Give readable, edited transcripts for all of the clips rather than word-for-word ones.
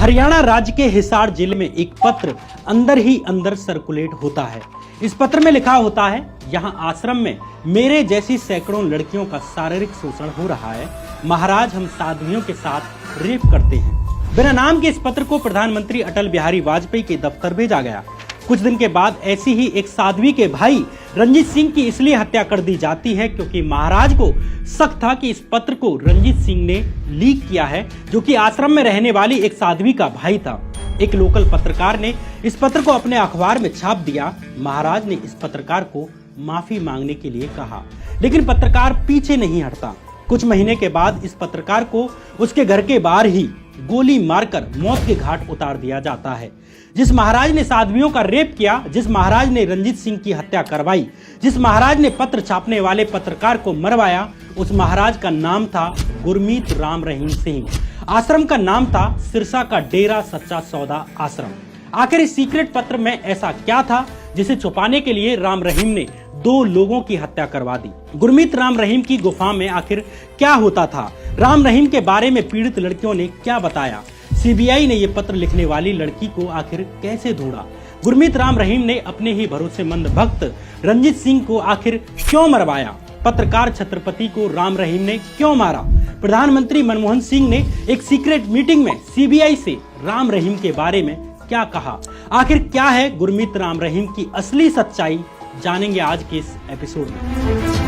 हरियाणा राज्य के हिसार जिले में एक पत्र अंदर ही अंदर सर्कुलेट होता है। इस पत्र में लिखा होता है, यहाँ आश्रम में मेरे जैसी सैकड़ों लड़कियों का शारीरिक शोषण हो रहा है। महाराज, हम साध्वियों के साथ रेप करते हैं। बिना नाम के इस पत्र को प्रधानमंत्री अटल बिहारी वाजपेयी के दफ्तर भेजा गया। कुछ दिन के बाद ऐसी ही एक साध्वी के भाई रंजीत सिंह की इसलिए हत्या कर दी जाती है क्योंकि महाराज को शक था कि इस पत्र को रंजीत सिंह ने लीक किया है, जो कि आश्रम में रहने वाली एक साध्वी का भाई था। एक लोकल पत्रकार ने इस पत्र को अपने अखबार में छाप दिया। महाराज ने इस पत्रकार को माफी मांगने के लिए कहा, लेकिन पत्रकार पीछे नहीं हटता। कुछ महीने के बाद इस पत्रकार को उसके घर के बाहर ही गोली मारकर मौत के घाट उतार दिया जाता है। जिस महाराज ने साध्वियों का रेप किया, जिस महाराज ने रंजीत सिंह की हत्या करवाई, जिस महाराज ने पत्र छापने वाले पत्रकार को मरवाया, उस महाराज का नाम था गुरमीत राम रहीम सिंह। आश्रम का नाम था सिरसा का डेरा सच्चा सौदा आश्रम। आखिर इस सीक्रेट पत्र में ऐसा क्या था जिसे छुपाने के लिए राम रहीम ने 2 लोगों की हत्या करवा दी? गुरमीत राम रहीम की गुफा में आखिर क्या होता था? राम रहीम के बारे में पीड़ित लड़कियों ने क्या बताया? सीबीआई ने यह पत्र लिखने वाली लड़की को आखिर कैसे ढूंढा? गुरमीत राम रहीम ने अपने ही भरोसेमंद भक्त रंजीत सिंह को आखिर क्यों मरवाया? पत्रकार छत्रपति को राम रहीम ने क्यों मारा? प्रधानमंत्री मनमोहन सिंह ने एक सीक्रेट मीटिंग में सीबीआई से राम रहीम के बारे में क्या कहा? आखिर क्या है गुरमीत राम रहीम की असली सच्चाई? जानेंगे आज के इस एपिसोड में।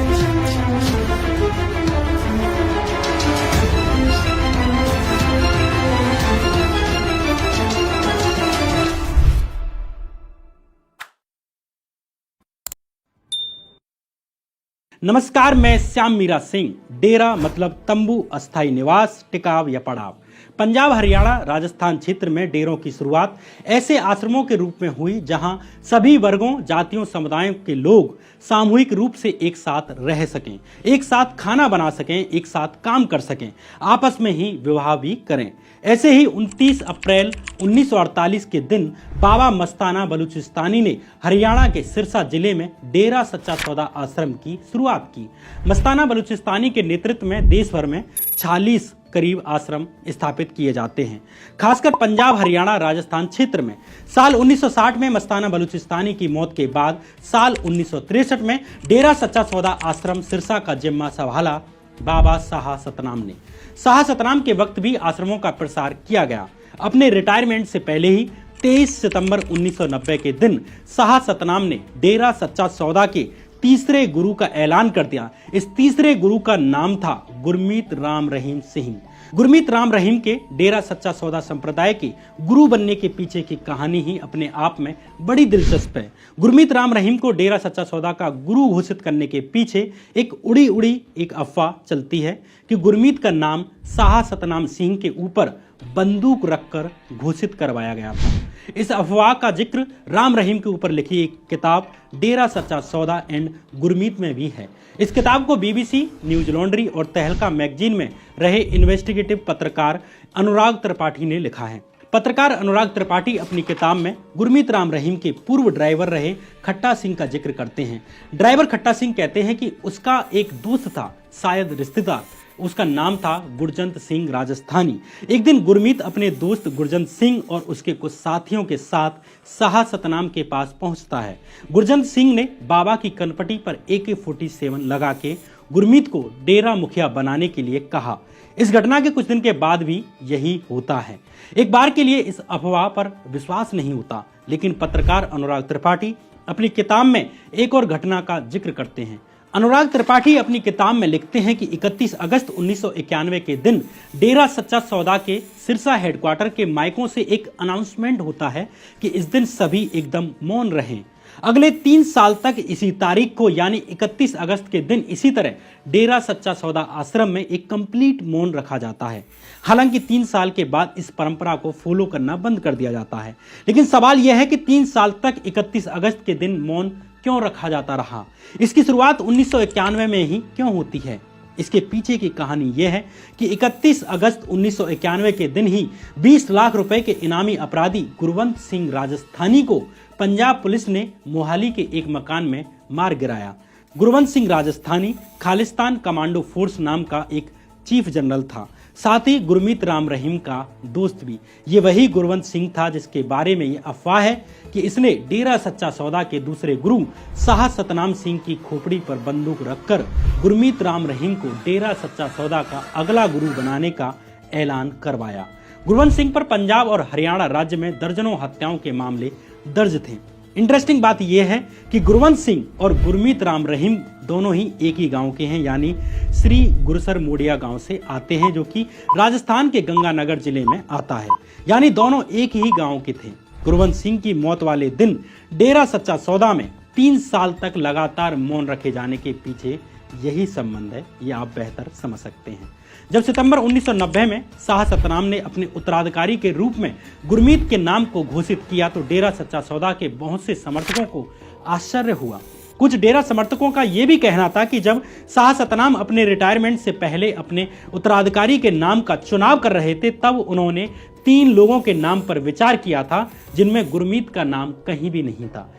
नमस्कार, मैं श्याम मीरा सिंह। डेरा मतलब तंबू, अस्थायी निवास, टिकाव या पड़ाव। पंजाब, हरियाणा, राजस्थान क्षेत्र में डेरों की शुरुआत ऐसे आश्रमों के रूप में हुई जहां सभी वर्गों, जातियों, समुदायों के लोग सामूहिक रूप से एक साथ रह सकें, एक साथ खाना बना सकें, एक साथ काम कर सकें, आपस में ही विवाह भी करें। ऐसे ही 29 अप्रैल 1948 के दिन बाबा मस्ताना बलूचिस्तानी ने हरियाणा के सिरसा जिले में डेरा सच्चा सौदा आश्रम की शुरुआत की। मस्ताना बलूचिस्तानी के नेतृत्व में देश भर में 46 करीब आश्रम स्थापित किए जाते हैं, खासकर पंजाब, हरियाणा, राजस्थान क्षेत्र में। साल 1960 में मस्ताना बलूचिस्तानी की मौत के बाद साल 1963 में डेरा सच्चा सौदा आश्रम सिरसा का जिम्मा संभाला बाबा शाह सतनाम ने। शाह सतनाम के वक्त भी आश्रमों का प्रसार किया गया। अपने रिटायरमेंट से पहले ही 23 सितंबर 1990 के दिन शाह सतनाम ने डेरा सच्चा सौदा के तीसरे गुरु का ऐलान कर दिया। इस तीसरे गुरु का नाम था गुरमीत राम रहीम सिंह। गुरमीत राम रहीम के डेरा सच्चा सौदा संप्रदाय के गुरु बनने के पीछे की कहानी ही अपने आप में बड़ी दिलचस्प है। गुरमीत राम रहीम को डेरा सच्चा सौदा का गुरु घोषित करने के पीछे एक उड़ी एक अफवाह चलती है कि गुरमीत का नाम शाह सतनाम सिंह के ऊपर बंदूक रखकर घोषित करवाया गया था। इस अफवाह का जिक्र राम रहीम के ऊपर लिखी एक किताब डेरा सच्चा सौदा एंड गुरमीत में भी है। इस किताब को बीबीसी, न्यूज लॉन्ड्री और तहलका मैगजीन में रहे इन्वेस्टिगेटिव पत्रकार अनुराग त्रिपाठी ने लिखा है। पत्रकार अनुराग त्रिपाठी अपनी किताब में गुरमीत राम रहीम के पूर्व ड्राइवर रहे खट्टा सिंह का जिक्र करते हैं। ड्राइवर खट्टा सिंह कहते हैं कि उसका एक दोस्त था, शायद रिश्तेदार, उसका नाम था गुरजंत सिंह राजस्थानी। एक दिन गुरमीत अपने दोस्त गुरजंत सिंह और उसके कुछ साथियों के साथ शाह सतनाम के पास पहुंचता है। गुरजंत सिंह ने बाबा की कनपटी पर AK-47 लगा के गुरमीत को डेरा मुखिया बनाने के लिए कहा। इस घटना के कुछ दिन के बाद भी यही होता है। एक बार के लिए इस अफवाह पर विश्वास नहीं होता, लेकिन पत्रकार अनुराग त्रिपाठी अपनी किताब में एक और घटना का जिक्र करते हैं। अनुराग त्रिपाठी अपनी किताब में लिखते हैं कि 31 अगस्त 1991 के दिन डेरा सच्चा सौदा के सिरसा हेडक्वार्टर के माइकों से एक अनाउंसमेंट होता है कि इस दिन सभी एकदम मौन रहें। अगले 3 साल तक इसी तारीख को यानी 31 अगस्त के दिन इसी तरह डेरा सच्चा सौदा आश्रम में एक कंप्लीट मौन रखा जाता है। हालांकि 3 साल के बाद इस परंपरा को फॉलो करना बंद कर दिया जाता है, लेकिन सवाल यह है कि 3 साल तक 31 अगस्त के दिन मौन क्यों रखा जाता रहा? इसकी शुरुआत 1991 में ही क्यों होती है? इसके पीछे की कहानी यह है कि 31 अगस्त 1991 के दिन ही 20 लाख रुपए के इनामी अपराधी गुरवंत सिंह राजस्थानी को पंजाब पुलिस ने मोहाली के एक मकान में मार गिराया। गुरवंत सिंह राजस्थानी खालिस्तान कमांडो फोर्स नाम का एक चीफ जनरल था। साथ ही गुरमीत राम रहीम का दोस्त भी। ये वही गुरवंत सिंह था जिसके बारे में ये अफवाह है कि इसने डेरा सच्चा सौदा के दूसरे गुरु शाह सतनाम सिंह की खोपड़ी पर बंदूक रखकर गुरमीत राम रहीम को डेरा सच्चा सौदा का अगला गुरु बनाने का ऐलान करवाया। गुरवंत सिंह पर पंजाब और हरियाणा राज्य में दर्जनों हत्याओं के मामले दर्ज थे। इंटरेस्टिंग बात यह है कि गुरवंत सिंह और गुरमीत राम रहीम दोनों ही एक ही गांव के हैं, यानी श्री गुरसर मोडिया गांव से आते हैं, जो कि राजस्थान के गंगानगर जिले में आता है। यानी दोनों एक ही गांव के थे। गुरवंत सिंह की मौत वाले दिन डेरा सच्चा सौदा में 3 साल तक लगातार मौन रखे जाने के पीछे यही संबंध है, ये आप बेहतर समझ सकते हैं। जब सितंबर 1990 में शाह सतनाम ने अपने उत्तराधिकारी के रूप में गुरमीत के नाम को घोषित किया तो डेरा सच्चा सौदा के बहुत से समर्थकों को आश्चर्य हुआ। कुछ डेरा समर्थकों का यह भी कहना था कि जब शाह सतनाम अपने रिटायरमेंट से पहले अपने उत्तराधिकारी के नाम का चुनाव कर रहे थे, तब उन्होंने 3 लोगों के नाम पर विचार किया था जिनमें गुरमीत का नाम कहीं भी नहीं था।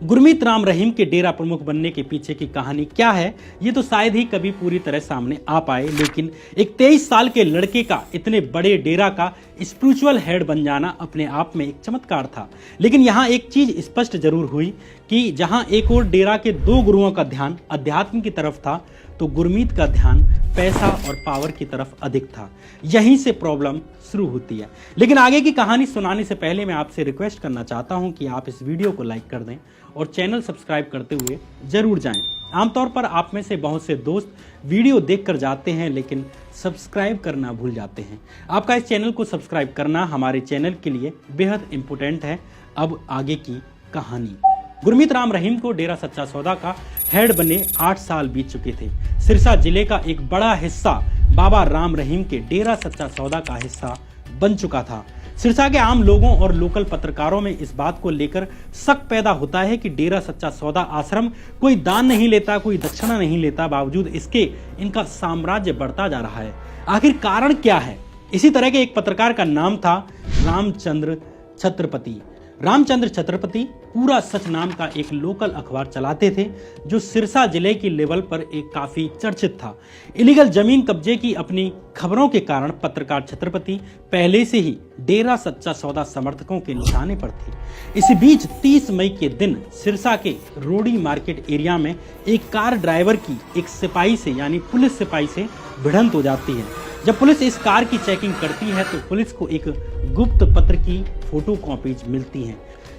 गुरमीत राम रहीम के डेरा प्रमुख बनने के पीछे की कहानी क्या है, ये तो शायद ही कभी पूरी तरह सामने आ पाए, लेकिन एक 23 साल के लड़के का इतने बड़े डेरा का स्पिरिचुअल हेड बन जाना अपने आप में एक चमत्कार था। लेकिन यहाँ एक चीज स्पष्ट जरूर हुई कि जहाँ एक और डेरा के 2 गुरुओं का ध्यान अध्यात्म की तरफ था, तो गुरमीत का ध्यान पैसा और पावर की तरफ अधिक था। यहीं से प्रॉब्लम शुरू होती है। लेकिन आगे की कहानी सुनाने से पहले मैं आपसे रिक्वेस्ट करना चाहता हूं कि आप इस वीडियो को लाइक कर दें और चैनल सब्सक्राइब करते हुए जरूर जाएं। आमतौर पर आप में से बहुत से दोस्त वीडियो देखकर जाते हैं लेकिन सब्सक्राइब करना भूल जाते हैं। आपका इस चैनल को सब्सक्राइब करना हमारे चैनल के लिए बेहद इंपॉर्टेंट है। अब आगे की कहानी। गुरमीत राम रहीम को डेरा सच्चा सौदा का हेड बने 8 साल बीत चुके थे। सिरसा जिले का एक बड़ा हिस्सा बाबा राम रहीम के डेरा सच्चा सौदा का हिस्सा बन चुका था। सिरसा के आम लोगों और लोकल पत्रकारों में इस बात को लेकर शक पैदा होता है कि डेरा सच्चा सौदा आश्रम कोई दान नहीं लेता, कोई दक्षिणा नहीं लेता, बावजूद इसके इनका साम्राज्य बढ़ता जा रहा है। आखिर कारण क्या है? इसी तरह के एक पत्रकार का नाम था रामचंद्र छत्रपति। रामचंद्र छत्रपति पूरा सच नाम का एक लोकल अखबार चलाते थे, जो सिरसा जिले की लेवल पर एक काफी चर्चित था। इलीगल जमीन कब्जे की अपनी खबरों के कारण पत्रकार छत्रपति पहले से ही डेरा सच्चा सौदा समर्थकों के निशाने पर थे। इसी बीच 30 मई के दिन सिरसा के रोडी मार्केट एरिया में एक कार ड्राइवर की एक सिपाही से, यानी पुलिस सिपाही से भिड़ंत हो जाती है। जब पुलिस इस कार की चेकिंग करती है तो पुलिस को एक गुप्त पत्र की फोटो कॉपीज मिलती हैं।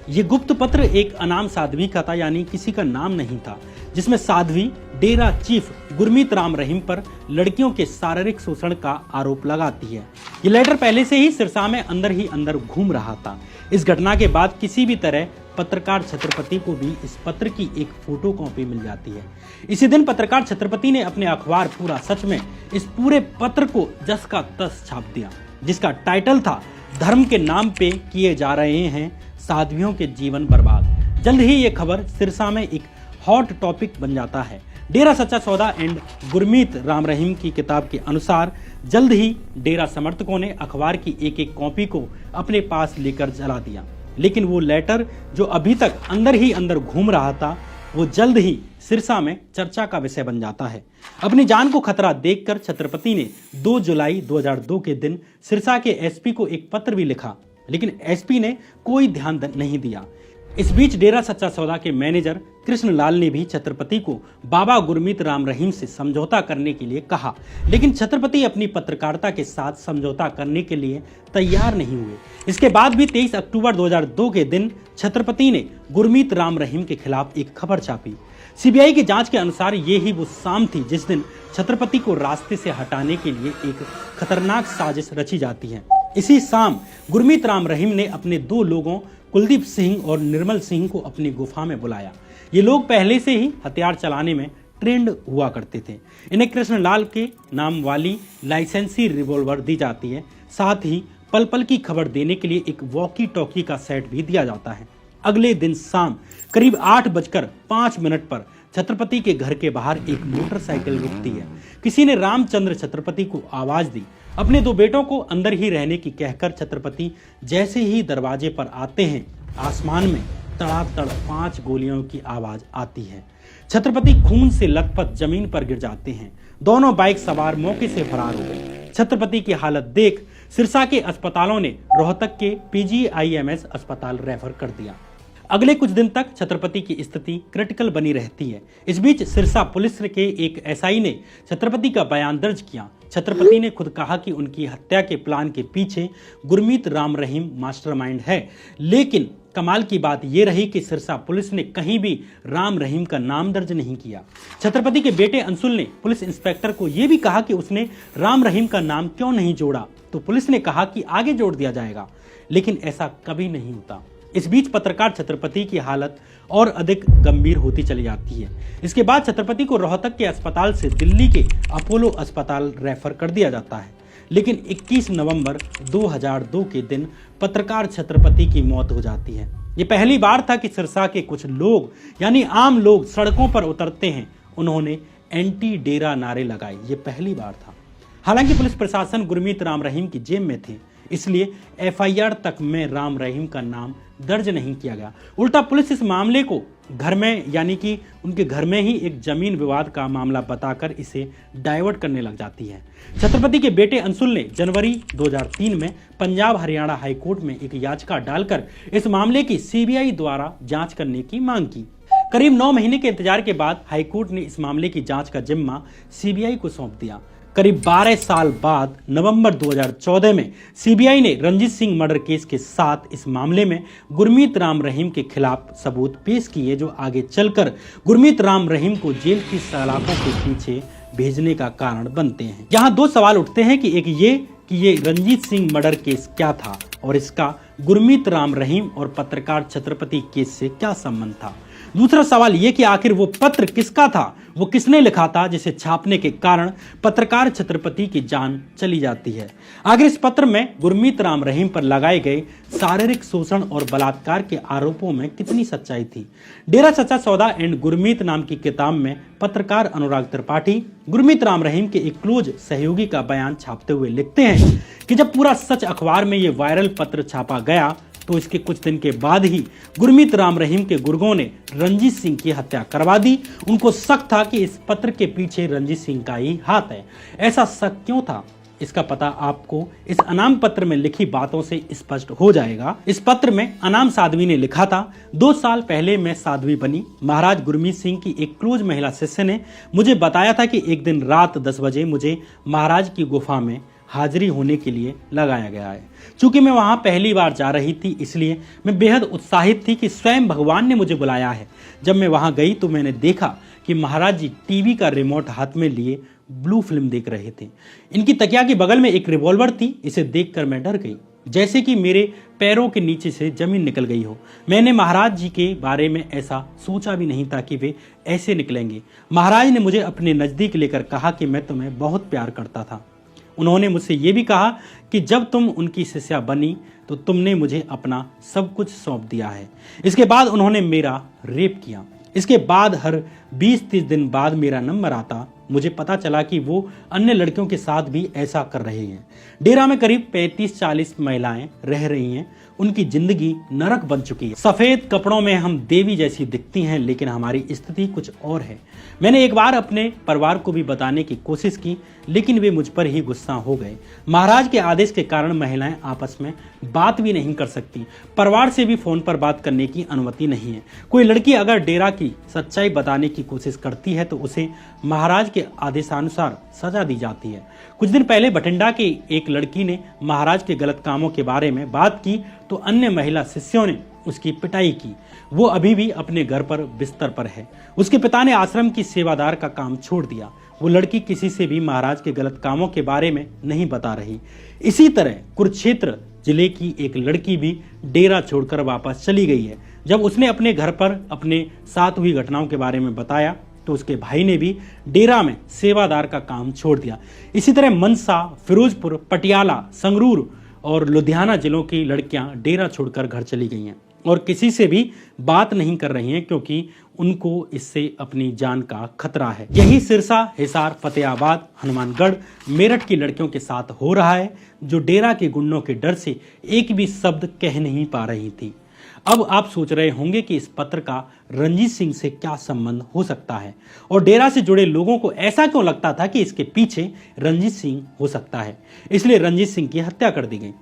ये गुप्त पत्र एक अनाम साध्वी का था, यानी किसी का नाम नहीं था, जिसमें साध्वी डेरा चीफ गुरमीत राम रहीम पर लड़कियों के शारीरिक शोषण का आरोप लगाती है। ये लेटर पहले से ही सिरसा में अंदर ही अंदर घूम रहा था। इस घटना के बाद किसी भी तरह पत्रकार छत्रपति को भी इस पत्र की एक फोटो कॉपी मिल जाती है। इसी दिन पत्रकार छत्रपति ने अपने अखबार पूरा सच में इस पूरे पत्र को जस का तस छाप दिया, जिसका टाइटल था धर्म के नाम पे किए जा रहे हैं साध्वियों के जीवन बर्बाद। जल्द ही ये खबर सिरसा में एक हॉट टॉपिक बन जाता है। डेरा सच्चा सौदा एंड गुरमीत राम रहीम की किताब के अनुसार जल्द ही डेरा समर्थकों ने अखबार की एक कॉपी को अपने पास लेकर जला दिया। लेकिन वो लेटर जो अभी तक अंदर ही अंदर घूम रहा था, वो जल्द ही सिरसा में चर्चा का विषय बन जाता है। अपनी जान को खतरा देखकर छत्रपति ने 2 जुलाई 2002 के दिन सिरसा के एसपी को एक पत्र भी लिखा, लेकिन एसपी ने कोई ध्यान नहीं दिया। इस बीच डेरा सच्चा सौदा के मैनेजर कृष्णलाल ने भी छत्रपति को बाबा गुरमीत राम रहीम से समझौता करने के लिए कहा, लेकिन छत्रपति अपनी पत्रकारिता के साथ समझौता करने के लिए तैयार नहीं हुए। इसके बाद भी 23 अक्टूबर 2002 के दिन छत्रपति ने गुरमीत राम रहीम के खिलाफ एक खबर छापी। सीबीआई की जांच के अनुसार ये ही वो शाम थी जिस दिन छत्रपति को रास्ते से हटाने के लिए एक खतरनाक साजिश रची जाती है। इसी शाम गुरमीत राम रहीम ने अपने 2 लोगों कुलदीप सिंह और निर्मल सिंह को अपनी गुफा में बुलाया। ये लोग पहले से ही हथियार चलाने में ट्रेंड हुआ करते थे। इन्हें कृष्णलाल के नाम वाली लाइसेंसी रिवॉल्वर दी जाती है। साथ ही पल पल की खबर देने के लिए एक वॉकी टॉकी का सेट भी दिया जाता है। अगले दिन शाम करीब 8:05 पर छत्रपति के घर के बाहर एक मोटरसाइकिल रुकती है। किसी ने रामचंद्र छत्रपति को आवाज दी। अपने 2 बेटों को अंदर ही रहने की कहकर छत्रपति जैसे ही दरवाजे पर आते हैं, आसमान में तड़ातड़ 5 गोलियों की आवाज आती है। छत्रपति खून से लथपथ जमीन पर गिर जाते हैं। दोनों बाइक सवार मौके से फरार हो गए। छत्रपति की हालत देख सिरसा के अस्पतालों ने रोहतक के PGIMS अस्पताल रेफर कर दिया। अगले कुछ दिन तक छत्रपति की स्थिति क्रिटिकल बनी रहती है। इस बीच सिरसा पुलिस के एक SI ने छत्रपति का बयान दर्ज किया। छत्रपति ने खुद कहा कि उनकी हत्या के प्लान के पीछे गुरमीत राम रहीम मास्टरमाइंड है, लेकिन कमाल की बात यह रही कि सिरसा पुलिस ने कहीं भी राम रहीम का नाम दर्ज नहीं किया। छत्रपति के बेटे अंशुल ने पुलिस इंस्पेक्टर को यह भी कहा कि उसने राम रहीम का नाम क्यों नहीं जोड़ा, तो पुलिस ने कहा कि आगे जोड़ दिया जाएगा, लेकिन ऐसा कभी नहीं होता। इस बीच पत्रकार छत्रपति की हालत और अधिक गंभीर होती चली जाती है। इसके बाद छत्रपति को रोहतक के अस्पताल से दिल्ली के अपोलो अस्पताल रेफर कर दिया जाता है, लेकिन 21 नवंबर 2002 के दिन पत्रकार छत्रपति की मौत हो जाती है। ये पहली बार था कि सिरसा के कुछ लोग यानी आम लोग सड़कों पर उतरते हैं। उन्होंने एंटी डेरा नारे लगाए, ये पहली बार था। हालांकि पुलिस प्रशासन गुरमीत राम रहीम की जेब में थे, इसलिए FIR तक में राम रहीम का नाम दर्ज नहीं किया गया। उल्टा पुलिस इस मामले को घर में यानी कि उनके घर में ही एक जमीन विवाद का मामला बताकर इसे डाइवर्ट करने लग जाती है। छत्रपति के बेटे अंशुल ने जनवरी 2003 में पंजाब हरियाणा हाईकोर्ट में एक याचिका डालकर इस मामले की CBI द्वारा जांच करने की मांग की। करीब 9 महीने के इंतजार के बाद हाईकोर्ट ने इस मामले की जांच का जिम्मा CBI को सौंप दिया। करीब 12 साल बाद नवंबर 2014 में CBI ने रंजीत सिंह मर्डर केस के साथ इस मामले में गुरमीत राम रहीम के खिलाफ सबूत पेश किए, जो आगे चलकर गुरमीत राम रहीम को जेल की सलाखों के पीछे भेजने का कारण बनते हैं। यहाँ 2 सवाल उठते हैं कि एक ये कि ये रंजीत सिंह मर्डर केस क्या था और इसका गुरमीत राम रहीम और पत्रकार छत्रपति केस से क्या संबंध था। दूसरा सवाल ये कि आखिर वो पत्र किसका था, वो किसने लिखा था जिसे छापने के कारण पत्रकार छत्रपति की जान चली जाती है। आखिर इस पत्र में गुरमीत राम रहीम पर लगाए गए शारीरिक शोषण और बलात्कार के आरोपों में कितनी सच्चाई थी। डेरा सच्चा सौदा एंड गुरमीत नाम की किताब में पत्रकार अनुराग त्रिपाठी गुरमीत राम रहीम के एक क्लोज सहयोगी का बयान छापते हुए लिखते हैं कि जब पूरा सच अखबार में ये वायरल पत्र छापा गया तो इसके कुछ दिन के बाद ही गुरमीत राम रहीम के गुर्गों ने रंजीत सिंह की हत्या करवा दी। उनको शक था कि इस पत्र के पीछे रंजीत सिंह का ही हाथ है। ऐसा शक क्यों था, इसका पता आपको इस अनाम पत्र में लिखी बातों से स्पष्ट हो जाएगा। इस पत्र में अनाम साध्वी ने लिखा था, 2 साल पहले मैं साध्वी बनी। महाराज गुरमीत सिंह की एक क्लोज महिला शिष्य ने मुझे बताया था कि एक दिन रात 10 बजे मुझे महाराज की गुफा में हाजिरी होने के लिए लगाया गया है। चूंकि मैं वहां पहली बार जा रही थी, इसलिए मैं बेहद उत्साहित थी कि स्वयं भगवान ने मुझे बुलाया है। जब मैं वहां गई तो मैंने देखा कि महाराज जी टीवी का रिमोट हाथ में लिए ब्लू फिल्म देख रहे थे। इनकी तकिया के बगल में एक रिवॉल्वर थी। इसे देखकर मैं डर गई, जैसे कि मेरे पैरों के नीचे से जमीन निकल गई हो। मैंने महाराज जी के बारे में ऐसा सोचा भी नहीं था कि वे ऐसे निकलेंगे। महाराज ने मुझे अपने नजदीक लेकर कहा कि मैं तुम्हें बहुत प्यार करता था। उन्होंने मुझसे ये भी कहा कि जब तुम उनकी शिष्या बनी तो तुमने मुझे अपना सब कुछ सौंप दिया है। इसके बाद उन्होंने मेरा रेप किया। इसके बाद हर 20-30 दिन बाद मेरा नंबर आता। मुझे पता चला कि वो अन्य लड़कियों के साथ भी ऐसा कर रहे हैं। डेरा में करीब 35-40 महिलाएं रह रही हैं। उनकी जिंदगी नरक बन चुकी है। सफेद कपड़ों में हम देवी जैसी दिखती हैं, लेकिन हमारी स्थिति कुछ और है। मैंने एक बार अपने परिवार को भी बताने की कोशिश की, लेकिन वे मुझ पर ही गुस्सा हो गए। महाराज के आदेश के कारण महिलाएं आपस में बात भी नहीं कर सकती। परिवार से भी फोन पर बात करने की अनुमति नहीं है। कोई लड़की अगर डेरा की सच्चाई बताने की कोशिश करती है तो उसे महाराज के आदेशानुसार सजा दी जाती है। कुछ दिन पहले बठिंडा की एक लड़की ने महाराज के गलत कामों के बारे में बात की तो अन्य महिला शिष्यों ने उसकी पिटाई की। वो अभी भी अपने घर पर बिस्तर पर है। उसके पिता ने आश्रम की सेवादार का काम छोड़ दिया। वो लड़की किसी से भी महाराज के गलत कामों के बारे में नहीं बता रही। इसी तरह कुरुक्षेत्र जिले की एक लड़की भी डेरा छोड़कर वापस चली गई है। जब उसने अपने घर पर अपने साथ हुई घटनाओं के बारे में बताया तो उसके भाई ने भी डेरा में सेवादार का काम छोड़ दिया। इसी तरह मनसा, फिरोजपुर, पटियाला, संगरूर और लुधियाना जिलों की लड़कियां डेरा छोड़कर घर चली गई हैं और किसी से भी बात नहीं कर रही हैं, क्योंकि उनको इससे अपनी जान का खतरा है। यही सिरसा, हिसार, फतेहाबाद, हनुमानगढ़, मेरठ की लड़कियों के साथ हो रहा है, जो डेरा के गुंडों के डर से एक भी शब्द कह नहीं पा रही थी। अब आप सोच रहे होंगे कि इस पत्र का रंजीत सिंह से क्या संबंध हो सकता है और डेरा से जुड़े लोगों को ऐसा क्यों लगता था कि इसके पीछे रंजीत सिंह हो सकता है, इसलिए रंजीत सिंह की हत्या कर दी गई।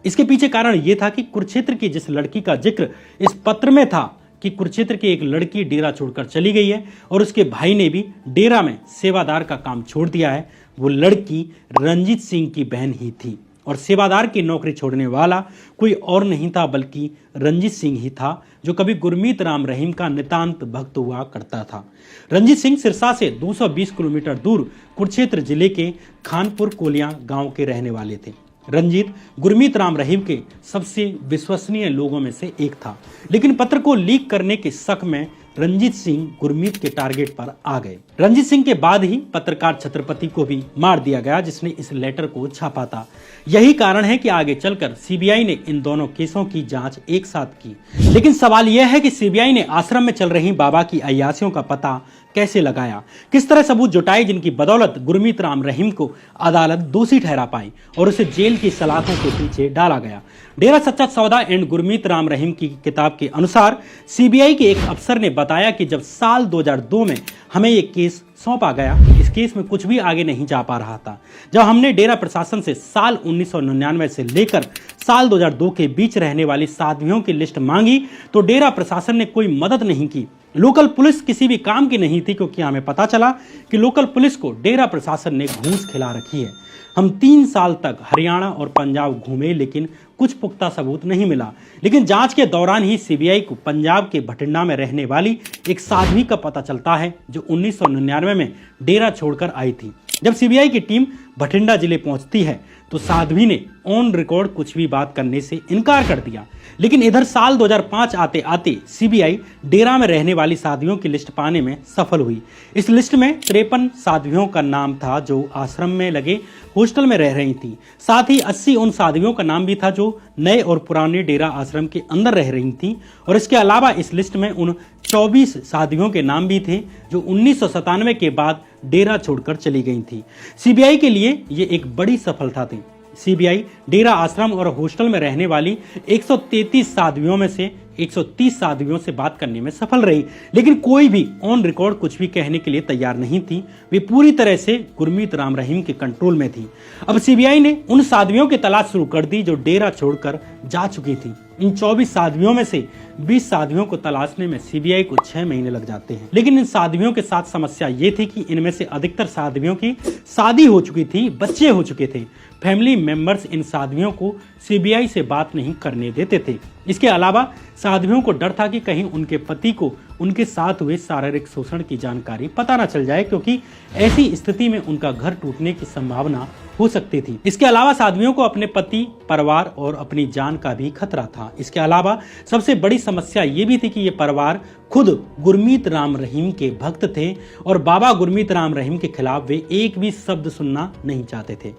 इसके पीछे कारण यह था कि कुरुक्षेत्र की जिस लड़की का जिक्र इस पत्र में था कि कुरुक्षेत्र की एक लड़की डेरा छोड़कर चली गई है और उसके भाई ने भी डेरा में सेवादार का काम छोड़ दिया है, वो लड़की रंजीत सिंह की बहन ही थी और सेवादार की नौकरी छोड़ने वाला कोई और नहीं था बल्कि रंजीत सिंह ही था, जो कभी गुरमीत राम रहीम का नितांत भक्त हुआ करता था। रंजीत सिंह सिरसा से 220 किलोमीटर दूर कुरुक्षेत्र जिले के खानपुर कोलियां गांव के रहने वाले थे। रंजीत गुरमीत राम रहीम के सबसे विश्वसनीय लोगों में से एक था, लेकिन पत्र को लीक करने के शक में रंजीत सिंह गुरमीत के टारगेट पर आ गए। रंजीत सिंह के बाद ही पत्रकार छत्रपति को भी मार दिया गया जिसने इस लेटर को छापा था। यही कारण है कि आगे चलकर सीबीआई ने इन दोनों केसों की जांच एक साथ की। लेकिन सवाल यह है कि सीबीआई ने आश्रम में चल रही बाबा की अय्यासियों का पता कैसे लगाया, किस तरह सबूत जुटाए जिनकी बदौलत गुरमीत राम रहीम को अदालत दोषी ठहरा पाई और उसे जेल की सलाखों के पीछे डाला गया। डेरा सच्चा सौदा एंड गुरमीत राम रहीम की किताब के अनुसार सीबीआई के एक अफसर ने बताया कि जब साल 2002 में हमें ये केस सौंपा गया, इस केस में कुछ भी आगे नहीं जा पा रहा था। जब हमने डेरा प्रशासन से साल 1999 से लेकर साल 2002 के बीच रहने वाली साध्वियों की लिस्ट मांगी तो डेरा प्रशासन ने कोई मदद नहीं की। लोकल पुलिस किसी भी काम की नहीं थी, क्योंकि हमें पता चला कि लोकल पुलिस को डेरा प्रशासन ने घूस खिला रखी है। हम 3 साल तक हरियाणा और पंजाब घूमे लेकिन कुछ पुख्ता सबूत नहीं मिला। लेकिन जांच के दौरान ही सीबीआई को पंजाब के भटिंडा में रहने वाली एक साध्वी का पता चलता है जो 1999 में डेरा छोड़कर आई थी। जब सीबीआई की टीम भटिंडा जिले पहुंचती है तो साध्वी ने ऑन रिकॉर्ड कुछ भी बात करने से इनकार कर दिया। लेकिन इधर साल 2005 आते आते सीबीआई डेरा में रहने वाली साध्वियों की लिस्ट पाने में सफल हुई। इस लिस्ट में 53 साध्वियों का नाम था जो आश्रम में लगे हॉस्टल में रह रही थी। साथ ही 80 उन साध्वियों का नाम भी था जो नए और पुराने डेरा आश्रम के अंदर रह रही थी। और इसके अलावा इस लिस्ट में उन 24 साध्वियों के नाम भी थे जो 1997 के बाद डेरा छोड़कर चली गई थी। सीबीआई के लिए ये एक बड़ी सफलता थी। सीबीआई डेरा आश्रम और हॉस्टल में रहने वाली 133 साध्वियों में से 130 साध्वियों से बात करने में सफल रही, लेकिन कोई भी ऑन रिकॉर्ड कुछ भी कहने के लिए तैयार नहीं थी। वे पूरी तरह से गुरमीत राम रहीम के कंट्रोल में थी। अब सीबीआई ने उन साध्वियों की तलाश शुरू कर दी जो डेरा छोड़कर जा चुकी थी। इन 24 साध्वियों में से 20 साध्वियों को तलाशने में सीबीआई को 6 महीने लग जाते हैं। लेकिन इन साध्वियों के साथ समस्या ये थी कि इनमें से अधिकतर साध्वियों की शादी हो चुकी थी, बच्चे हो चुके थे। फैमिली मेंबर्स इन साध्वियों को सीबीआई से बात नहीं करने देते थे। इसके अलावा साध्वियों को डर था कि कहीं उनके पति को उनके साथ हुए शारीरिक शोषण की जानकारी पता न चल जाए, क्योंकि ऐसी स्थिति में उनका घर टूटने की संभावना हो सकती थी। इसके अलावा साध्वियों को अपने पति, परिवार और अपनी जान का भी खतरा था। इसके अलावा सबसे बड़ी समस्या ये भी थी कि ये परिवार खुद गुरमीत राम रहीम के भक्त थे और बाबा गुरमीत राम रहीम के खिलाफ वे एक भी शब्द सुनना नहीं चाहते थे।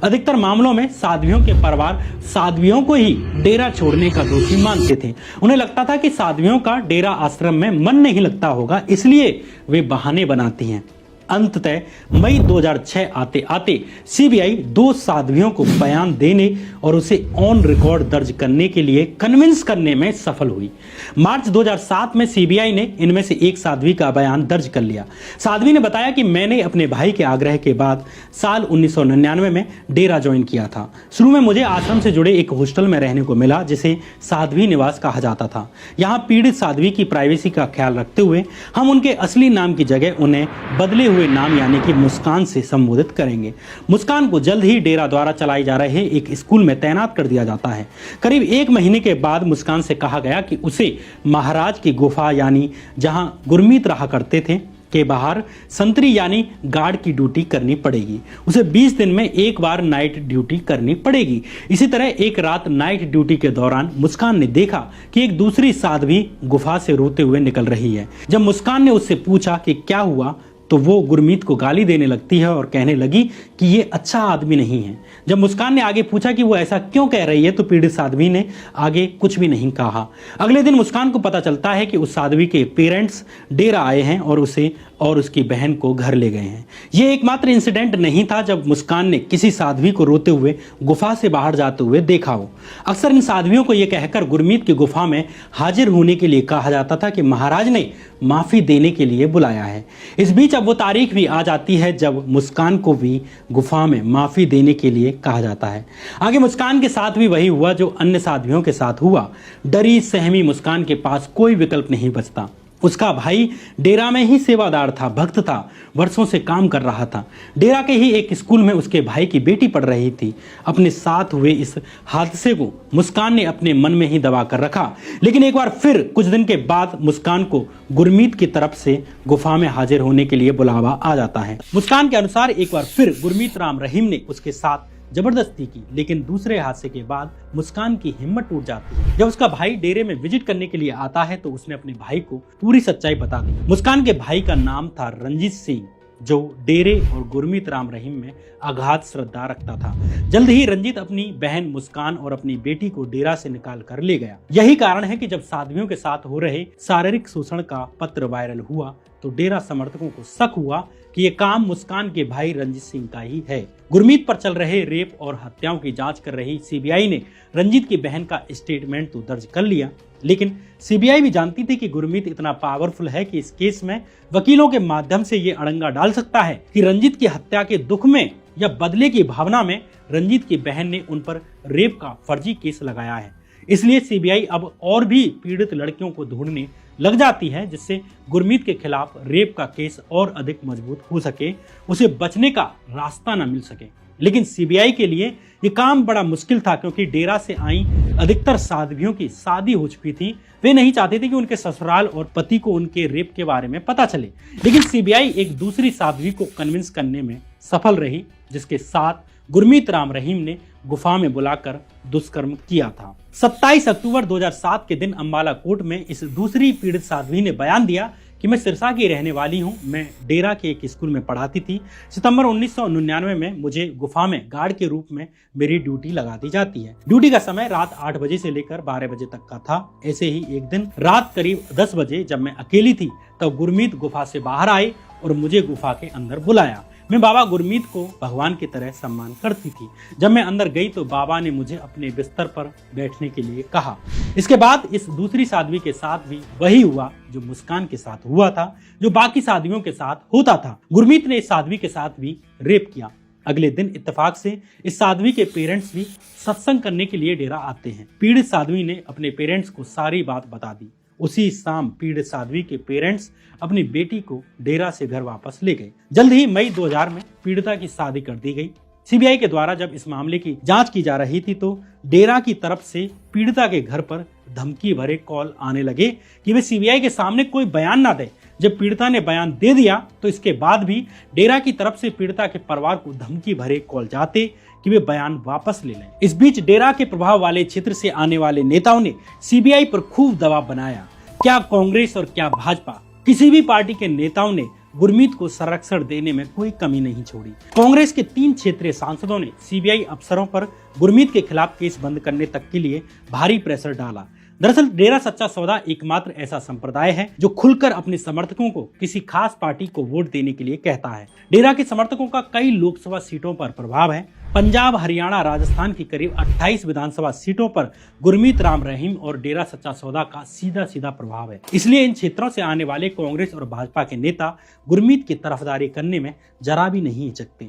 अधिकतर मामलों में साध्वियों के परिवार साध्वियों को ही डेरा छोड़ने का दोषी मानते थे। उन्हें लगता था कि साध्वियों का डेरा आश्रम में मन नहीं लगता होगा, इसलिए वे बहाने बनाती हैं। अंततः मई 2006 आते आते सीबीआई 2 साध्वियों को बयान देने और उसे ऑन रिकॉर्ड दर्ज करने के लिए कन्विंस करने में सफल हुई। मार्च 2007 में सीबीआई ने इनमें से एक साध्वी का बयान दर्ज कर लिया। साध्वी ने बताया कि मैंने अपने भाई के आग्रह के बाद साल 1999 में डेरा ज्वाइन किया था। शुरू में मुझे आश्रम से जुड़े एक हॉस्टल में रहने को मिला जिसे साध्वी निवास कहा जाता था। यहाँ पीड़ित साध्वी की प्राइवेसी का ख्याल रखते हुए हम उनके असली नाम की जगह उन्हें बदले हुए नाम यानी कि मुस्कान से संबोधित करेंगे। मुस्कान को जल्द ही डेरा द्वारा चलाए जा रहे एक स्कूल में तैनात कर दिया जाता है। करीब 1 महीने के बाद मुस्कान से कहा गया कि उसे महाराज की गुफा यानी जहां गुरमीत रहा करते थे के बाहर संतरी यानी गार्ड की ड्यूटी करनी पड़ेगी। उसे 20 दिन में एक बार नाइट ड्यूटी करनी पड़ेगी। इसी तरह एक रात नाइट ड्यूटी के दौरान मुस्कान ने देखा कि एक दूसरी साध्वी गुफा से रोते हुए निकल रही है। जब मुस्कान ने उससे पूछा कि क्या हुआ तो वो गुरमीत को गाली देने लगती है और कहने लगी कि ये अच्छा आदमी नहीं है। जब मुस्कान ने आगे पूछा कि वो ऐसा क्यों कह रही है तो पीड़ित साध्वी ने आगे कुछ भी नहीं कहा। अगले दिन मुस्कान को पता चलता है कि उस साध्वी के पेरेंट्स डेरा आए हैं और उसे और उसकी बहन को घर ले गए हैं। ये एकमात्र इंसिडेंट नहीं था जब मुस्कान ने किसी साध्वी को रोते हुए गुफा से बाहर जाते हुए देखा हो। अक्सर इन साध्वियों को यह कहकर गुरमीत की गुफा में हाजिर होने के लिए कहा जाता था कि महाराज ने माफी देने के लिए बुलाया है। इस बीच अब वो तारीख भी आ जाती है जब मुस्कान को भी गुफा में माफी देने के लिए कहा जाता है। आगे मुस्कान के साथ भी वही हुआ जो अन्य साध्वियों के साथ हुआ। डरी सहमी मुस्कान के पास कोई विकल्प नहीं बचता। उसका भाई डेरा में ही सेवादार था, भक्त था, वर्षों से काम कर रहा था। डेरा के ही एक स्कूल में उसके भाई की बेटी पढ़ रही थी। अपने साथ हुए इस हादसे को मुस्कान ने अपने मन में ही दबा कर रखा, लेकिन एक बार फिर कुछ दिन के बाद मुस्कान को गुरमीत की तरफ से गुफा में हाजिर होने के लिए बुलावा आ जाता है। मुस्कान के अनुसार एक बार फिर गुरमीत राम रहीम ने उसके साथ जबरदस्ती की, लेकिन दूसरे हादसे के बाद मुस्कान की हिम्मत टूट जाती है। जब उसका भाई डेरे में विजिट करने के लिए आता है तो उसने अपने भाई को पूरी सच्चाई बता दी। मुस्कान के भाई का नाम था रंजीत सिंह, जो डेरे और गुरमीत राम रहीम में अगाध श्रद्धा रखता था। जल्द ही रंजीत अपनी बहन मुस्कान और अपनी बेटी को डेरा से निकाल कर ले गया। यही कारण है कि जब साध्वियों के साथ हो रहे शारीरिक शोषण का पत्र वायरल हुआ तो डेरा समर्थकों को शक हुआ कि ये काम मुस्कान के भाई रंजीत सिंह का ही है। गुरमीत पर चल रहे रेप और हत्याओं की जांच कर रही सीबीआई ने रंजीत की बहन का स्टेटमेंट तो दर्ज कर लिया, लेकिन सीबीआई भी जानती थी कि गुरमीत इतना पावरफुल है कि इस केस में वकीलों के माध्यम से ये अड़ंगा डाल सकता है कि रंजीत की हत्या के दुख में या बदले की भावना में रंजीत की बहन ने उन पर रेप का फर्जी केस लगाया है। इसलिए सीबीआई अब और भी पीड़ित लड़कियों को ढूंढने लग जाती है, जिससे गुरमीत के खिलाफ रेप का केस और अधिक मजबूत हो सके, उसे बचने का रास्ता न मिल सके। लेकिन सीबीआई के लिए ये काम बड़ा मुश्किल था, क्योंकि डेरा से आई अधिकतर साध्वियों की शादी हो चुकी थी। वे नहीं चाहते थे कि उनके ससुराल और पति को उनके रेप के बारे में पता चले। लेकिन सीबीआई एक दूसरी साध्वी को कन्विंस करने में सफल रही, जिसके साथ गुरमीत राम रहीम ने गुफा में बुलाकर दुष्कर्म किया था। 27 अक्टूबर 2007 के दिन अंबाला कोर्ट में इस दूसरी पीड़ित साध्वी ने बयान दिया कि मैं सिरसा की रहने वाली हूं, मैं डेरा के एक स्कूल में पढ़ाती थी। सितंबर 1999 में मुझे गुफा में गार्ड के रूप में मेरी ड्यूटी लगा दी जाती है। ड्यूटी का समय रात 8 बजे से लेकर 12 बजे तक का था। ऐसे ही एक दिन रात करीब 10 बजे जब मैं अकेली थी तब गुरमीत गुफा से बाहर आए और मुझे गुफा के अंदर बुलाया। मैं बाबा गुरमीत को भगवान की तरह सम्मान करती थी। जब मैं अंदर गई तो बाबा ने मुझे अपने बिस्तर पर बैठने के लिए कहा। इसके बाद इस दूसरी साध्वी के साथ भी वही हुआ जो मुस्कान के साथ हुआ था, जो बाकी साध्वियों के साथ होता था। गुरमीत ने इस साध्वी के साथ भी रेप किया। अगले दिन इत्तेफाक से इस साध्वी के पेरेंट्स भी सत्संग करने के लिए डेरा आते हैं। पीड़ित साध्वी ने अपने पेरेंट्स को सारी बात बता दी। उसी शाम पीड़ित साध्वी के पेरेंट्स अपनी बेटी को डेरा से घर वापस ले गए। जल्द ही मई 2000 में पीड़िता की शादी कर दी गई। सीबीआई के द्वारा जब इस मामले की जांच की जा रही थी तो डेरा की तरफ से पीड़िता के घर पर धमकी भरे कॉल आने लगे कि वे सीबीआई के सामने कोई बयान ना दे। जब पीड़िता ने बयान दे दिया तो इसके बाद भी डेरा की तरफ से पीड़िता के परिवार को धमकी भरे कॉल जाते कि वे बयान वापस ले लें। इस बीच डेरा के प्रभाव वाले क्षेत्र से आने वाले नेताओं ने सीबीआई पर खूब दबाव बनाया। क्या कांग्रेस और क्या भाजपा, किसी भी पार्टी के नेताओं ने गुरमीत को संरक्षण देने में कोई कमी नहीं छोड़ी। कांग्रेस के 3 क्षेत्रीय सांसदों ने सीबीआई अफसरों पर गुरमीत के खिलाफ केस बंद करने तक के लिए भारी प्रेशर डाला। दरअसल डेरा सच्चा सौदा एकमात्र ऐसा संप्रदाय है जो खुलकर अपने समर्थकों को किसी खास पार्टी को वोट देने के लिए कहता है। डेरा के समर्थकों का कई लोकसभा सीटों पर प्रभाव है। पंजाब, हरियाणा, राजस्थान की करीब 28 विधानसभा सीटों पर गुरमीत राम रहीम और डेरा सच्चा सौदा का सीधा सीधा प्रभाव है। इसलिए इन क्षेत्रों से आने वाले कांग्रेस और भाजपा के नेता गुरमीत की तरफदारी करने में जरा भी नहीं हिचकते।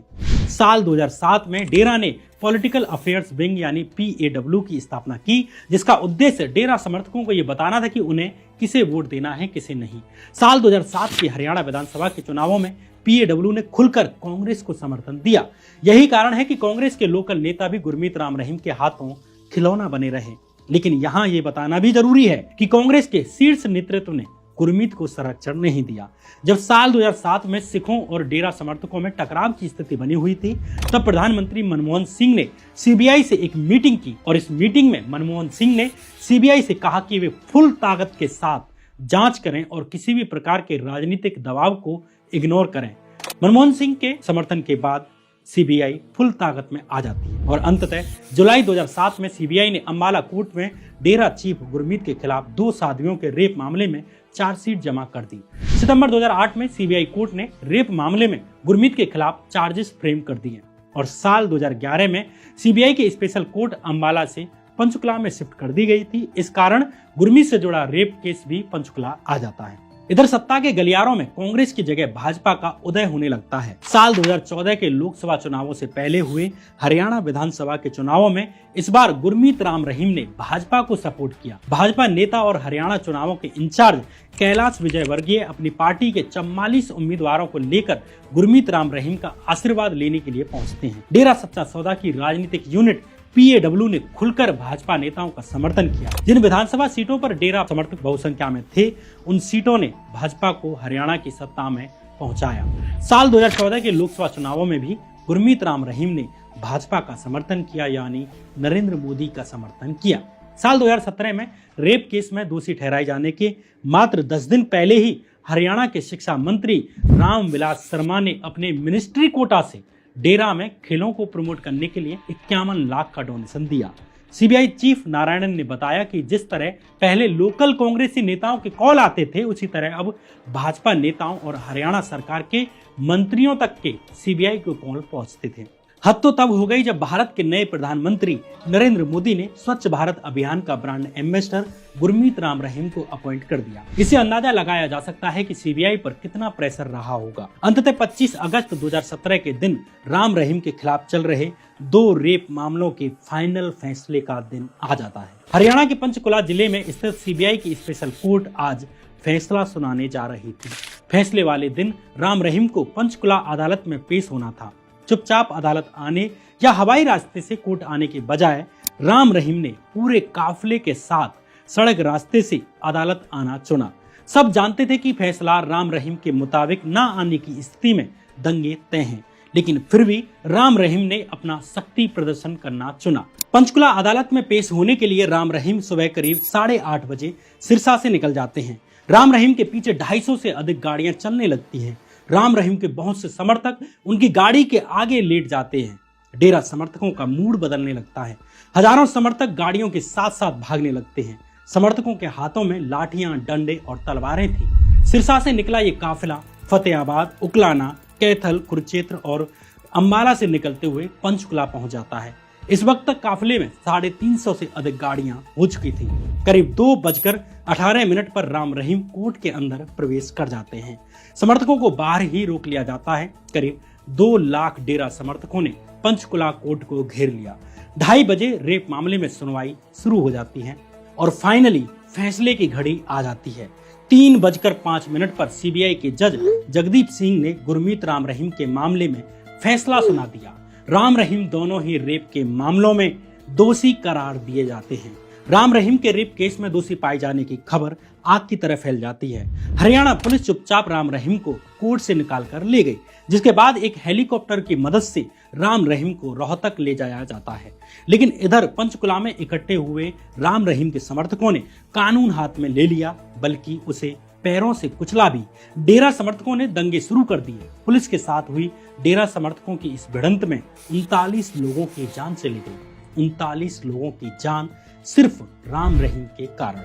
साल 2007 में डेरा ने पॉलिटिकल अफेयर्स विंग यानी PAW की स्थापना की, जिसका उद्देश्य डेरा समर्थकों को यह बताना था कि उन्हें किसे वोट देना है, किसे नहीं। साल 2007 के हरियाणा विधानसभा के चुनावों में PAW ने खुलकर कांग्रेस को समर्थन दिया। यही कारण है कि कांग्रेस के लोकल नेता भी गुरमीत राम रहीम के हाथों खिलौना बने रहे। लेकिन यहाँ ये बताना भी जरूरी है कि कांग्रेस के शीर्ष नेतृत्व ने गुरमीत को संरक्षण नहीं दिया। जब साल 2007 में सिखों और डेरा समर्थकों में टकराव की स्थिति बनी हुई थी, तब प्रधानमंत्री मनमोहन सिंह ने सीबीआई से एक मीटिंग की और इस मीटिंग में मनमोहन सिंह ने सीबीआई से कहा कि वे फुल ताकत के साथ जांच करें और किसी भी प्रकार के राजनीतिक दबाव को इग्नोर करें। मनमोहन सिंह के समर्थन के बाद सीबीआई फुल ताकत में आ जाती है और अंततः जुलाई 2007 में सीबीआई ने अंबाला कोर्ट में डेरा चीफ गुरमीत के खिलाफ 2 साध्वियों के रेप मामले में चार्जशीट जमा कर दी। सितंबर 2008 में सीबीआई कोर्ट ने रेप मामले में गुरमीत के खिलाफ चार्जेस फ्रेम कर दिए और साल 2011 में सीबीआई की स्पेशल कोर्ट अंबाला से पंचकुला में शिफ्ट कर दी गई थी। इस कारण गुरमीत से जुड़ा रेप केस भी पंचकुला आ जाता है। इधर सत्ता के गलियारों में कांग्रेस की जगह भाजपा का उदय होने लगता है। साल 2014 के लोकसभा चुनावों से पहले हुए हरियाणा विधानसभा के चुनावों में इस बार गुरमीत राम रहीम ने भाजपा को सपोर्ट किया। भाजपा नेता और हरियाणा चुनावों के इंचार्ज कैलाश विजयवर्गीय अपनी पार्टी के 44 उम्मीदवारों को लेकर गुरमीत राम रहीम का आशीर्वाद लेने के लिए पहुंचते हैं। डेरा सच्चा सौदा की राजनीतिक यूनिट PAW ने खुलकर भाजपा नेताओं का समर्थन किया। जिन विधानसभा सीटों पर डेरा समर्थक बहुसंख्या में थे, उन सीटों ने भाजपा को हरियाणा की सत्ता में पहुंचाया। साल 2014 के लोकसभा चुनावों में भी गुरमीत राम रहीम ने भाजपा का समर्थन किया, यानी नरेंद्र मोदी का समर्थन किया। साल 2017 में रेप केस में दोषी ठहराए जाने के मात्र 10 दिन पहले ही हरियाणा के शिक्षा मंत्री रामविलास शर्मा ने अपने मिनिस्ट्री कोटा से डेरा में खेलों को प्रमोट करने के लिए 51 लाख का डोनेशन दिया। सीबीआई चीफ नारायणन ने बताया कि जिस तरह पहले लोकल कांग्रेसी नेताओं के कॉल आते थे, उसी तरह अब भाजपा नेताओं और हरियाणा सरकार के मंत्रियों तक के सीबीआई को कॉल पहुंचते थे। हद तो तब हो गई जब भारत के नए प्रधानमंत्री नरेंद्र मोदी ने स्वच्छ भारत अभियान का ब्रांड एम्बेसडर गुरमीत राम रहीम को अपॉइंट कर दिया। इसे अंदाजा लगाया जा सकता है कि सीबीआई पर कितना प्रेशर रहा होगा। अंततः 25 अगस्त 2017 के दिन राम रहीम के खिलाफ चल रहे 2 रेप मामलों के फाइनल फैसले का दिन आ जाता है। हरियाणा के पंचकुला जिले में स्थित सीबीआई की स्पेशल कोर्ट आज फैसला सुनाने जा रही थी। फैसले वाले दिन राम रहीम को पंचकुला अदालत में पेश होना था। चुपचाप अदालत आने या हवाई रास्ते से कोर्ट आने के बजाय राम रहीम ने पूरे काफिले के साथ सड़क रास्ते से अदालत आना चुना। सब जानते थे कि फैसला राम रहीम के मुताबिक ना आने की स्थिति में दंगे तय हैं, लेकिन फिर भी राम रहीम ने अपना शक्ति प्रदर्शन करना चुना। पंचकुला अदालत में पेश होने के लिए राम रहीम सुबह करीब 8:30 बजे सिरसा से निकल जाते हैं। राम रहीम के पीछे 250 से अधिक गाड़ियां चलने लगती हैं। राम रहीम के बहुत से समर्थक उनकी गाड़ी के आगे लेट जाते हैं। डेरा समर्थकों का मूड बदलने लगता है। हजारों समर्थक गाड़ियों के साथ साथ भागने लगते हैं। समर्थकों के हाथों में लाठियां, डंडे और तलवारें थी। सिरसा से निकला ये काफिला फतेहाबाद, उकलाना, कैथल, कुरुक्षेत्र और अंबाला से निकलते हुए पंचकुला पहुंच जाता है। इस वक्त तक काफिले में 350 से अधिक गाड़ियां हो चुकी थी। करीब 2:18 पर राम रहीम कोर्ट के अंदर प्रवेश कर जाते हैं। समर्थकों को बाहर ही रोक लिया जाता है। करीब 2 लाख डेरा समर्थकों ने पंचकुला कोर्ट को घेर लिया। 2:30 बजे रेप मामले में सुनवाई शुरू हो जाती है और फाइनली फैसले की घड़ी आ जाती है। 3:05 पर सीबीआई के जज जगदीप सिंह ने गुरमीत राम रहीम के मामले में फैसला सुना दिया। राम रहीम दोनों ही रेप के मामलों में दोषी करार दिए जाते हैं। राम रहीम के रेप केस में दोषी पाए जाने की खबर आग की तरह फैल जाती है। हरियाणा पुलिस चुपचाप राम रहीम को कोर्ट से निकाल कर ले गई, जिसके बाद एक हेलीकॉप्टर की मदद से राम रहीम को रोहतक ले जाया जाता है। लेकिन इधर पंचकुला में इकट्ठे हुए राम रहीम के समर्थकों ने कानून हाथ में ले लिया, बल्कि उसे पैरों से कुचला भी। डेरा समर्थकों ने दंगे शुरू कर दिए। पुलिस के साथ हुई डेरा समर्थकों की इस भिड़ंत में 39 लोगों की जान चली गई। 39 लोगों की जान सिर्फ राम रहीम के कारण।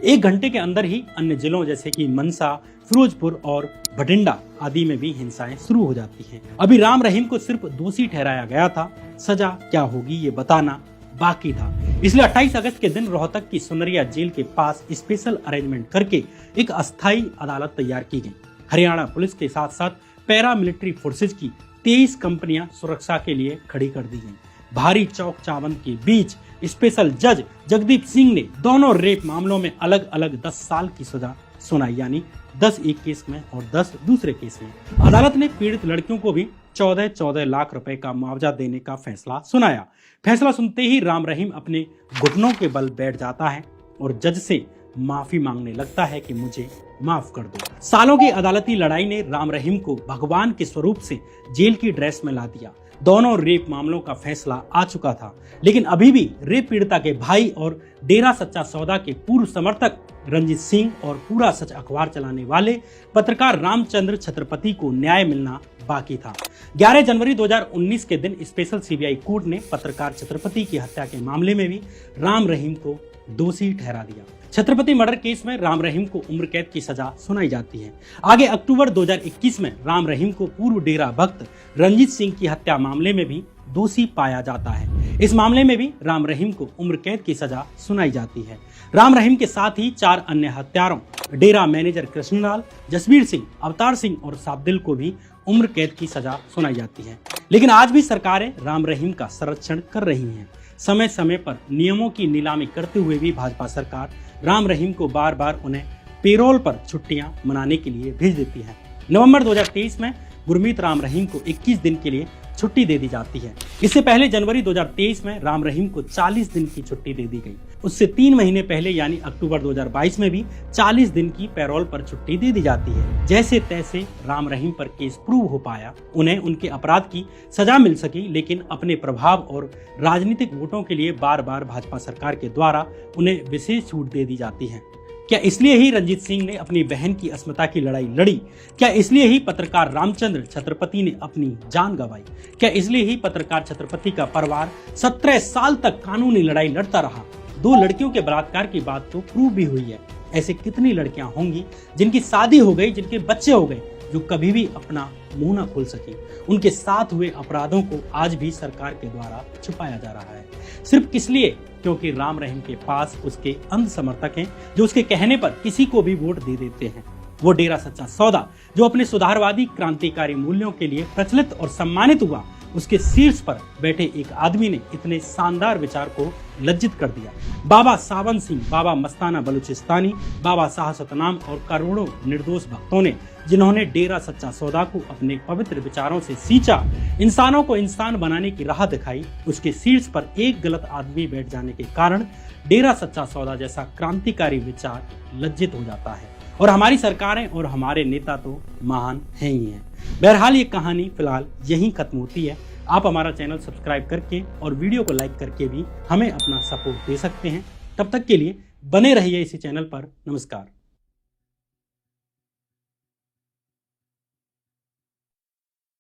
1 घंटे के अंदर ही अन्य जिलों जैसे कि मनसा, फिरोजपुर और भटिंडा आदि में भी हिंसाएं शुरू हो जाती हैं। अभी राम रहीम को सिर्फ दोषी ठहराया गया था, सजा क्या होगी ये बताना बाकी था। इसलिए 28 अगस्त के दिन रोहतक की सुनरिया जेल के पास स्पेशल अरेंजमेंट करके एक अस्थायी अदालत तैयार की गई। हरियाणा पुलिस के साथ साथ पैरामिलिट्री फोर्सेज की 23 कंपनियां सुरक्षा के लिए खड़ी कर दी गई। भारी चौक चावंद के बीच स्पेशल जज जगदीप सिंह ने दोनों रेप मामलों में अलग अलग 10 साल की सजा सुनाई, यानी 10 एक केस में और 10 दूसरे केस में। अदालत ने पीड़ित लड़कियों को भी 14 लाख रुपए का मुआवजा देने का फैसला सुनाया। फैसला सुनते ही राम रहीम अपने घुटनों के बल बैठ जाता है और जज से माफी मांगने लगता है कि मुझे माफ कर दो। सालों की अदालती लड़ाई ने राम रहीम को भगवान के स्वरूप से जेल की ड्रेस में ला दिया। दोनों रेप मामलों का फैसला आ चुका था, लेकिन अभी भी रेप पीड़िता के भाई और डेरा सच्चा सौदा के पूर्व समर्थक रंजीत सिंह और पूरा सच अखबार चलाने वाले पत्रकार रामचंद्र छत्रपति को न्याय मिलना बाकी था। 11 जनवरी 2019 के दिन स्पेशल सीबीआई कोर्ट ने पत्रकार छत्रपति की हत्या के मामले में भी राम रहीम को दोषी ठहरा दिया। छत्रपति मर्डर केस में राम रहीम को उम्र कैद की सजा सुनाई जाती है। आगे अक्टूबर 2021 में राम रहीम को पूर्व डेरा भक्त रंजीत सिंह की हत्या मामले में भी दोषी पाया जाता है। इस मामले में भी राम रहीम को उम्र कैद की सजा सुनाई जाती है। राम रहीम के साथ ही 4 अन्य हत्यारों डेरा मैनेजर कृष्णलाल, जसबीर सिंह, अवतार सिंह और साबदिल को भी उम्र कैद की सजा सुनाई जाती है। लेकिन आज भी सरकारें राम रहीम का संरक्षण कर रही हैं। समय समय पर नियमों की नीलामी करते हुए भी भाजपा सरकार राम रहीम को बार बार उन्हें पेरोल पर छुट्टियां मनाने के लिए भेज देती है। नवंबर 2023 में गुरमीत राम रहीम को 21 दिन के लिए छुट्टी दे दी जाती है। इससे पहले जनवरी 2023 में राम रहीम को 40 दिन की छुट्टी दे दी गई। उससे 3 महीने पहले यानी अक्टूबर 2022 में भी 40 दिन की पैरोल पर छुट्टी दे दी जाती है। जैसे तैसे राम रहीम पर केस प्रूव हो पाया, उन्हें उनके अपराध की सजा मिल सकी, लेकिन अपने प्रभाव और राजनीतिक वोटों के लिए बार बार भाजपा सरकार के द्वारा उन्हें विशेष छूट दे दी जाती है। क्या इसलिए ही रंजीत सिंह ने अपनी बहन की अस्मिता की लड़ाई लड़ी? क्या इसलिए ही पत्रकार रामचंद्र छत्रपति ने अपनी जान गंवाई? क्या इसलिए ही पत्रकार छत्रपति का परिवार 17 साल तक कानूनी लड़ाई लड़ता रहा? 2 लड़कियों के बलात्कार की बात तो प्रूव भी हुई है। ऐसे कितनी लड़कियां होंगी जिनकी शादी हो गई, जिनके बच्चे हो गए, जो कभी भी अपना मुंह न खोल सकी? उनके साथ हुए अपराधों को आज भी सरकार के द्वारा छुपाया जा रहा है। सिर्फ किस लिए? क्योंकि राम रहीम के पास उसके अंध समर्थक हैं जो उसके कहने पर किसी को भी वोट दे देते हैं। वो डेरा सच्चा सौदा जो अपने सुधारवादी क्रांतिकारी मूल्यों के लिए प्रचलित और सम्मानित हुआ, उसके शीर्ष पर बैठे एक आदमी ने इतने शानदार विचार को लज्जित कर दिया। बाबा सावन सिंह, बाबा मस्ताना बलूचिस्तानी, बाबा शाह सतनाम और करोड़ों निर्दोष भक्तों ने, जिन्होंने डेरा सच्चा सौदा को अपने पवित्र विचारों से सींचा, इंसानों को इंसान बनाने की राह दिखाई, उसके शीर्ष पर एक गलत आदमी बैठ जाने के कारण डेरा सच्चा सौदा जैसा क्रांतिकारी विचार लज्जित हो जाता है। और हमारी सरकारें और हमारे नेता तो महान हैं ही हैं। बहरहाल ये कहानी फिलहाल यहीं खत्म होती है। आप हमारा चैनल सब्सक्राइब करके और वीडियो को लाइक करके भी हमें अपना सपोर्ट दे सकते हैं। तब तक के लिए बने रहिए इसी चैनल पर। नमस्कार।